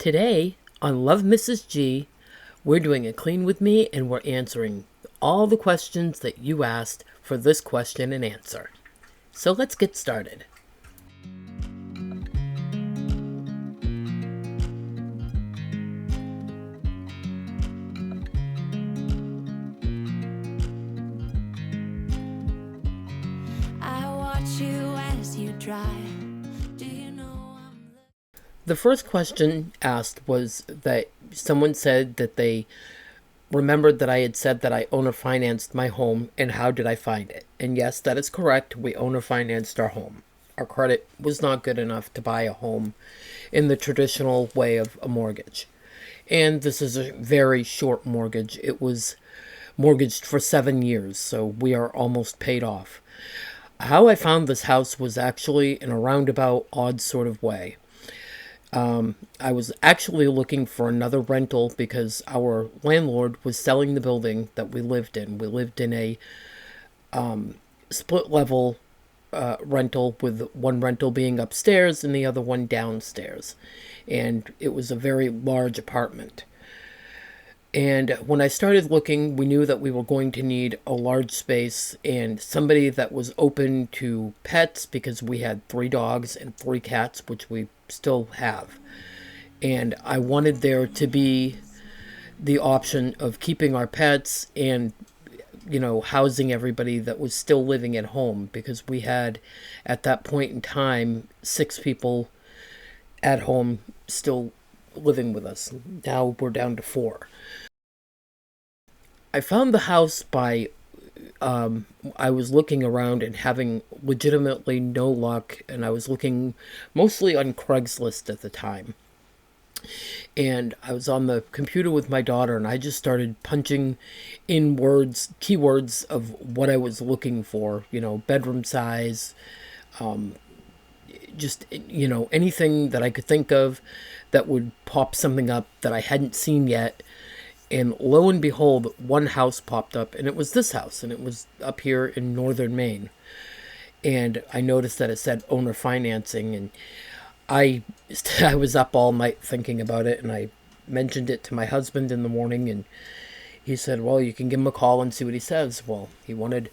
Today on Love Mrs. G, we're doing a clean with me and we're answering all the questions that you asked for this question and answer. So let's get started. I watch you as you drive. Do you know The first question asked was that someone said that they remembered that I had said that I owner financed my home and how did I find it? And yes, that is correct. We owner financed our home. Our credit was not good enough to buy a home in the traditional way of a mortgage. And this is a very short mortgage. It was mortgaged for 7 years, so we are almost paid off. How I found this house was actually in a roundabout, odd sort of way. I was actually looking for another rental because our landlord was selling the building that we lived in. We lived in a split level rental, with one rental being upstairs and the other one downstairs. And it was a very large apartment. And when I started looking, we knew that we were going to need a large space and somebody that was open to pets, because we had 3 dogs and 3 cats, which we still have. And I wanted there to be the option of keeping our pets and, housing everybody that was still living at home, because we had, at that point in time, 6 people at home still living with us. Now we're down to 4. I found the house by I was looking around and having legitimately no luck, and I was looking mostly on Craigslist at the time. And I was on the computer with my daughter, and I just started punching in keywords of what I was looking for, bedroom size, just, anything that I could think of that would pop something up that I hadn't seen yet. And lo and behold, one house popped up, and it was this house, and it was up here in northern Maine. And I noticed that it said owner financing, and I was up all night thinking about it, and I mentioned it to my husband in the morning, and he said, well, you can give him a call and see what he says. Well, he wanted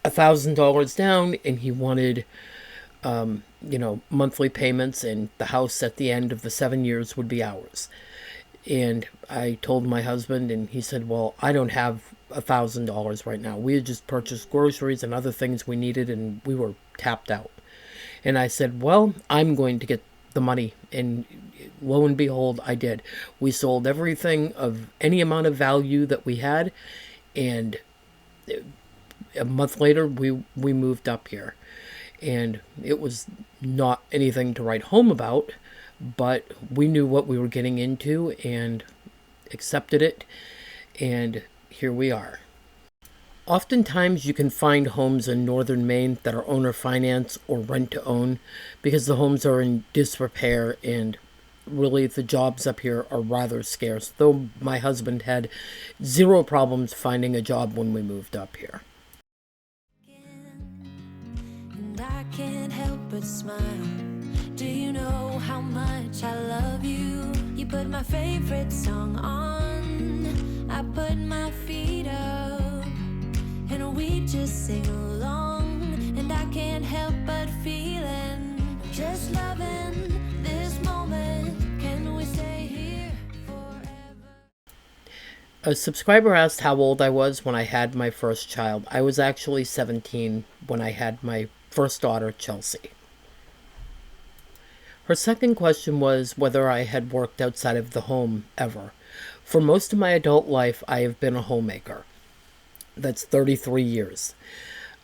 $1,000 down, and he wanted, monthly payments, and the house at the end of the 7 years would be ours. And I told my husband, and he said, well, I don't have $1,000 right now. We had just purchased groceries and other things we needed, and we were tapped out. And I said, well, I'm going to get the money. And lo and behold, I did. We sold everything of any amount of value that we had, and a month later, we moved up here. And it was not anything to write home about, but we knew what we were getting into and accepted it, and here we are. Oftentimes you can find homes in northern Maine that are owner finance or rent to own, because the homes are in disrepair, and really the jobs up here are rather scarce, though my husband had zero problems finding a job when we moved up here. and I can't help but smile. Do you know how much I love you? You put my favorite song on, I put my feet up, and we just sing along. And I can't help but feeling, just loving this moment. Can we stay here forever? A subscriber asked how old I was when I had my first child. I was actually 17 when I had my first daughter, Chelsea. Her second question was whether I had worked outside of the home ever. For most of my adult life, I have been a homemaker. That's 33 years.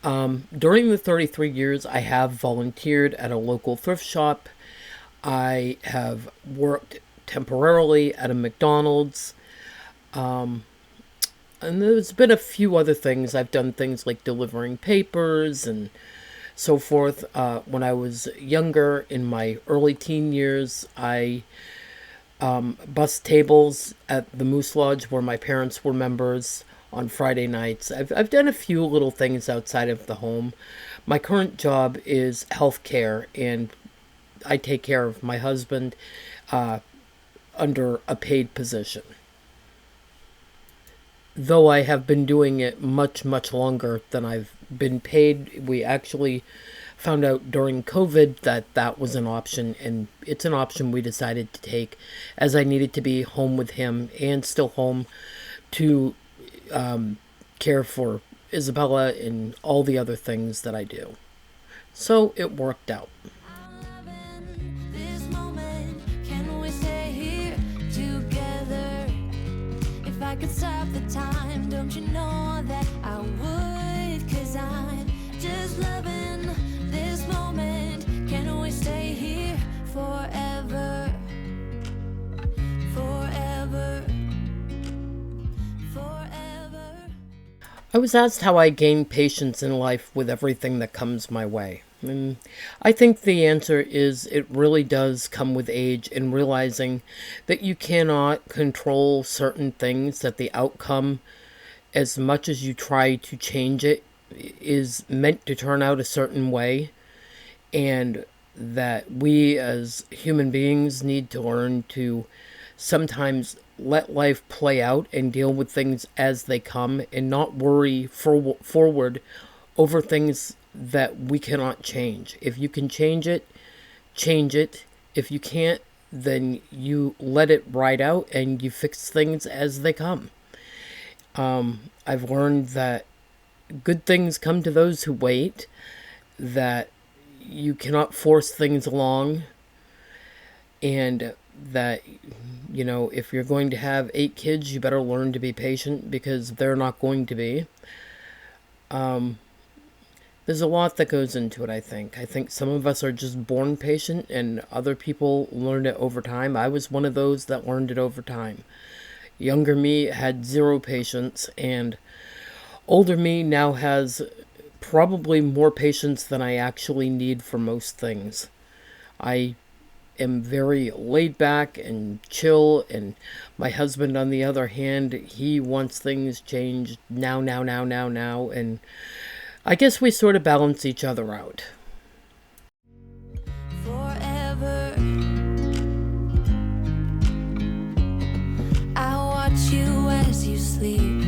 During the 33 years, I have volunteered at a local thrift shop. I have worked temporarily at a McDonald's. And there's been a few other things. I've done things like delivering papers and so forth. When I was younger, in my early teen years, I bussed tables at the Moose Lodge where my parents were members on Friday nights. I've done a few little things outside of the home. My current job is healthcare, and I take care of my husband. under a paid position. Though I have been doing it much, much longer than I've been paid. We actually found out during COVID that that was an option, and it's an option we decided to take as I needed to be home with him and still home to care for Isabella and all the other things that I do. So it worked out. I'm loving this moment. Can we stay here together? If I could stop the time, don't you know that I would? 'Cause I'm just loving this moment. Can we stay here forever? Forever. Forever. I was asked how I gain patience in life with everything that comes my way. And I think the answer is it really does come with age and realizing that you cannot control certain things, that the outcome, as much as you try to change it, is meant to turn out a certain way, and that we as human beings need to learn to sometimes let life play out and deal with things as they come and not worry forward over things that we cannot change. If you can change it, change it. If you can't, then you let it ride out and you fix things as they come. I've learned that good things come to those who wait, that you cannot force things along, and that, you know, if you're going to have 8 kids, you better learn to be patient because they're not going to be. There's a lot that goes into it, I think. I think some of us are just born patient and other people learn it over time. I was one of those that learned it over time. Younger me had 0 patience, and older me now has probably more patience than I actually need for most things. I am very laid back and chill, and my husband, on the other hand, he wants things changed now, and I guess we sort of balance each other out. Forever. I watch you as you sleep.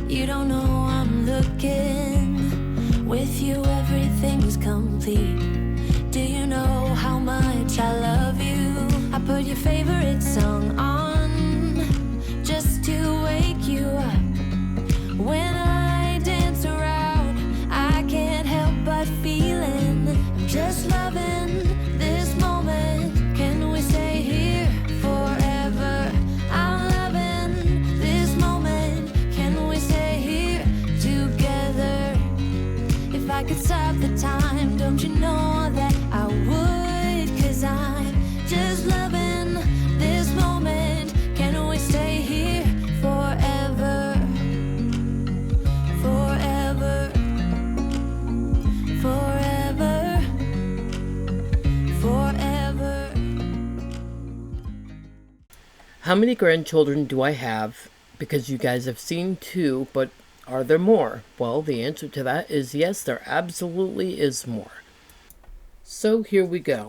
You don't know I'm looking. With you, everything's complete. Do you know how much I love you? I put your favorite song on just to wake you up. When I dance around, I can't help but feeling I'm just loving this moment. Can we stay here forever? I'm loving this moment. Can we stay here together? If I could stop the time, don't you know that I would? 'Cause I'm just loving this moment. Can we stay here forever? Forever. Forever. Forever. How many grandchildren do I have? Because you guys have seen 2, but are there more? Well, the answer to that is yes, there absolutely is more. So here we go.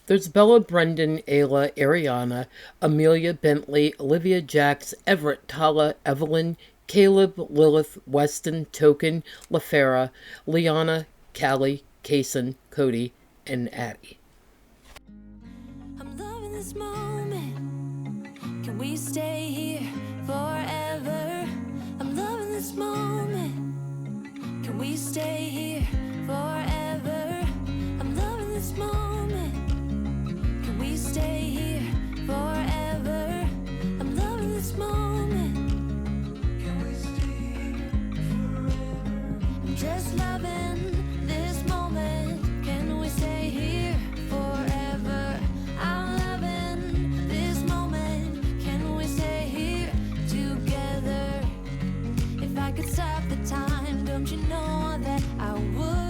There's Bella, Brendan, Ayla, Ariana, Amelia, Bentley, Olivia, Jax, Everett, Tala, Evelyn, Caleb, Lilith, Weston, Token, LaFera, Liana, Callie, Kason, Cody, and Addie. I'm loving this moment. Can we stay here forever? I'm loving this moment. Can we stay here forever? I'm loving this moment. Can we stay here forever? I'm loving this moment. Can we stay here forever? I'm just loving this moment. Can we stay here forever? I'm loving this moment. Can we stay here together? If I could stop the time, don't you know that I would?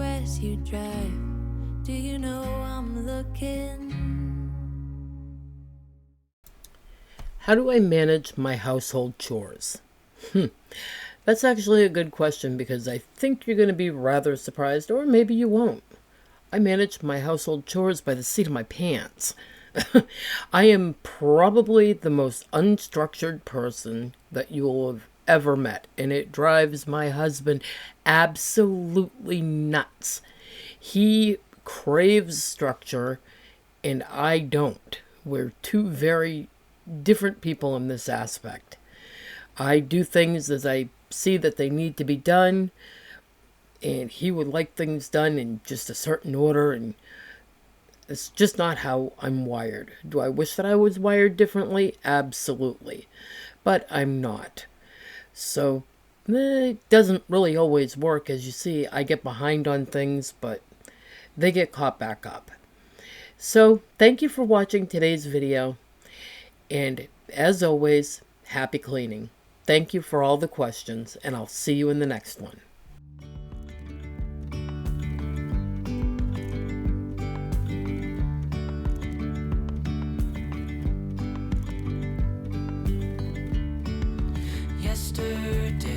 as you drive. Do you know I'm looking? How do I manage my household chores? That's actually a good question because I think you're going to be rather surprised, or maybe you won't. I manage my household chores by the seat of my pants. I am probably the most unstructured person that you will have ever met, and it drives my husband absolutely nuts. He craves structure, and I don't. We're two very different people in this aspect. I do things as I see that they need to be done, and he would like things done in just a certain order, and it's just not how I'm wired. Do I wish that I was wired differently? Absolutely. But I'm not. So, it doesn't really always work. As you see, I get behind on things, but they get caught back up. So, thank you for watching today's video. And as always, happy cleaning. Thank you for all the questions, and I'll see you in the next one. Yesterday